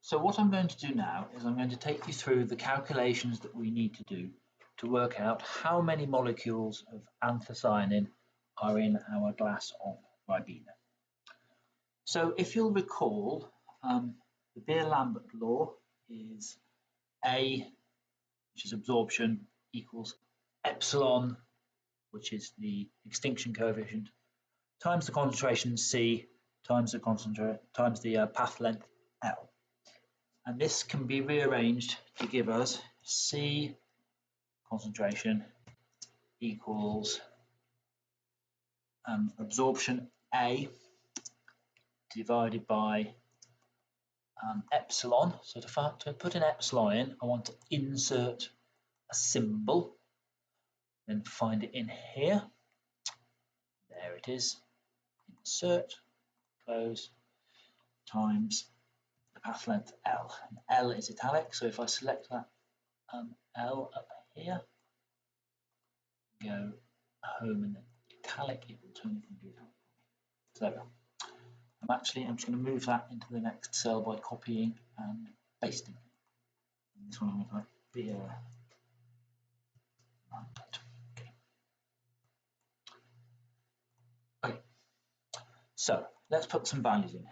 So what I'm going to do now is I'm going to take you through the calculations that we need to do to work out how many molecules of anthocyanin are in our glass of Ribena. So if you'll recall, the Beer-Lambert law is A, which is absorption, equals epsilon, which is the extinction coefficient, times the concentration C, times the path length L. And this can be rearranged to give us C concentration equals absorption A divided by epsilon. So to put an epsilon in, I want to insert a symbol, then find it in here. There it is. Insert, close, times the path length L. And L is italic, so if I select that L up here, go home in the italic, it will turn it into italic. So there we go. I'm just going to move that into the next cell by copying and pasting. And this one I'm going to type Beer. Okay. So let's put some values in.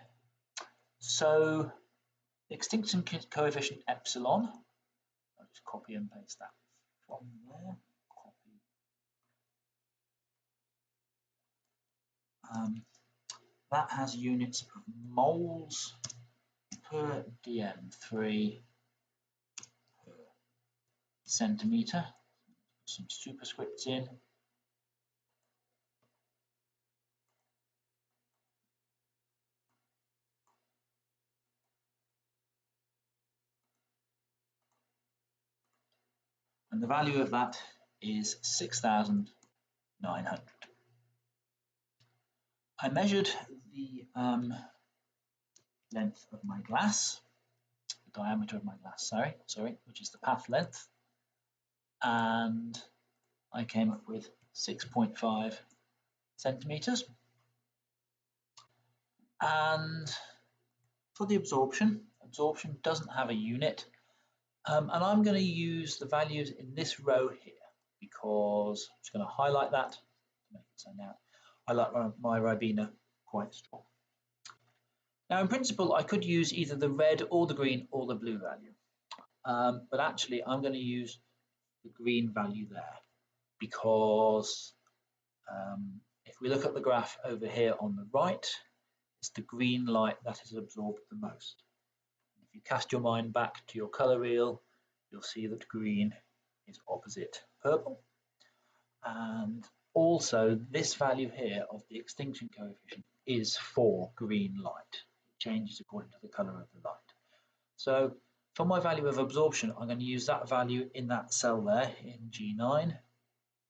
So the extinction coefficient epsilon, I'll just copy and paste that from there. Copy. That has units of moles per dm3 per centimetre. Put some superscripts in. And the value of that is 6,900. I measured the length of my glass, the diameter of my glass, sorry, which is the path length, and I came up with 6.5 centimeters. And for the absorption doesn't have a unit, and I'm going to use the values in this row here because I'm just going to highlight that to make it stand out. I like my Ribena quite strong. Now, in principle, I could use either the red or the green or the blue value, but actually I'm going to use the green value there because if we look at the graph over here on the right, it's the green light that is absorbed the most. If you cast your mind back to your colour wheel, you'll see that green is opposite purple. And also this value here of the extinction coefficient is for green light. It changes according to the colour of the light. So for my value of absorption, I'm going to use that value in that cell there in G9.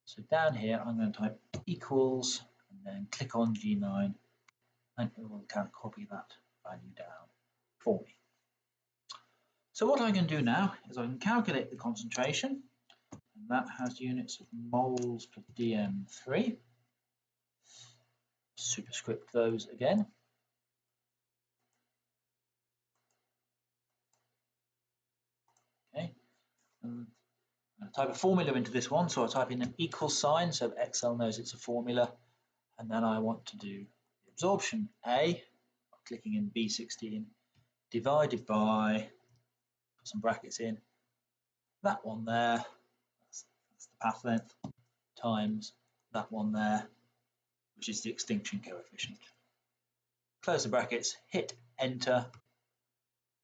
So down here, I'm going to type equals and then click on G9 and it will copy that value down for me. So what I can do now is I can calculate the concentration, and that has units of moles per dm3. Superscript those again. Okay, and I type a formula into this one, so I type in an equal sign so that Excel knows it's a formula, and then I want to do the absorption A, clicking in B16, divided by, put some brackets in, that one there, that's the path length, times that one there, which is the extinction coefficient. Close the brackets, hit enter,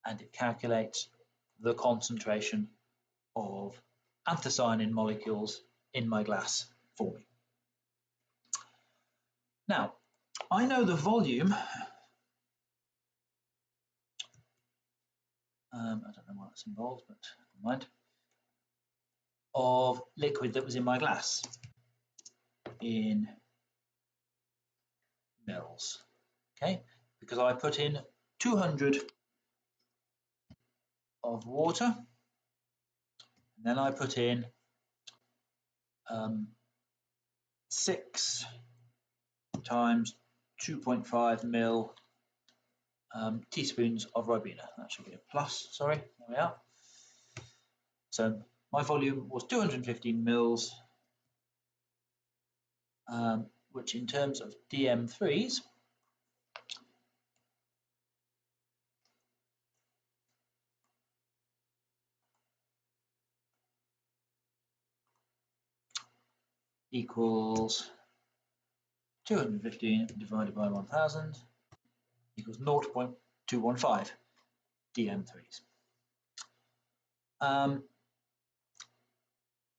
and it calculates the concentration of anthocyanin molecules in my glass for me. Now, I know the volume, I don't know what that's involved, but never mind, of liquid that was in my glass in mils, okay? Because I put in 200 of water, and then I put in 6 times 2.5 mil teaspoons of Ribena. That should be a plus, sorry, there we are. So my volume was 215 mils, which in terms of DM3s, equals 215 divided by 1000 equals 0.215 DM3s.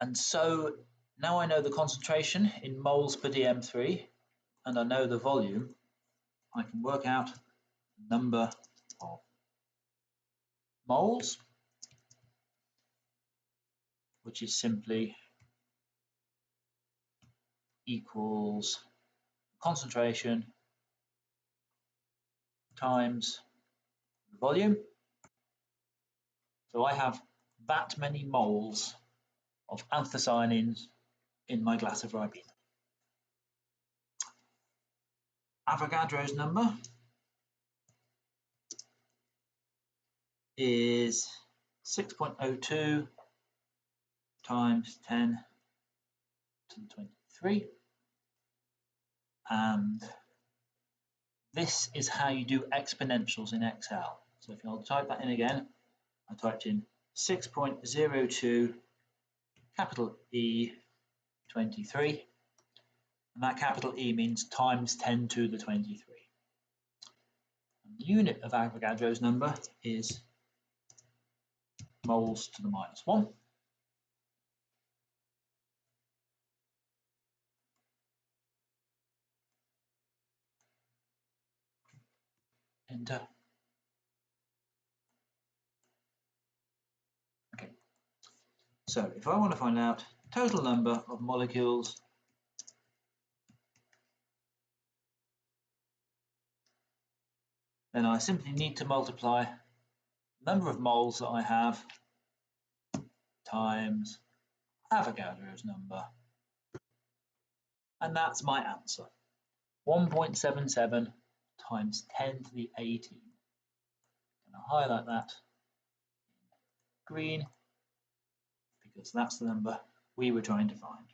And so now I know the concentration in moles per DM3 and I know the volume, I can work out the number of moles, which is simply equals concentration times the volume. So I have that many moles of anthocyanins in my glass of Ribena. Avogadro's number is 6.02 times 10 to the 23. And this is how you do exponentials in Excel. So if I'll type that in again, I typed in 6.02 capital E 23, and that capital E means times 10 to the 23. And the unit of Avogadro's number is moles to the -1. Enter. Okay. So if I want to find out total number of molecules then I simply need to multiply the number of moles that I have times Avogadro's number, and that's my answer. 1.77 times 10 to the 18. I'm going to highlight that in green because that's the number we were trying to find.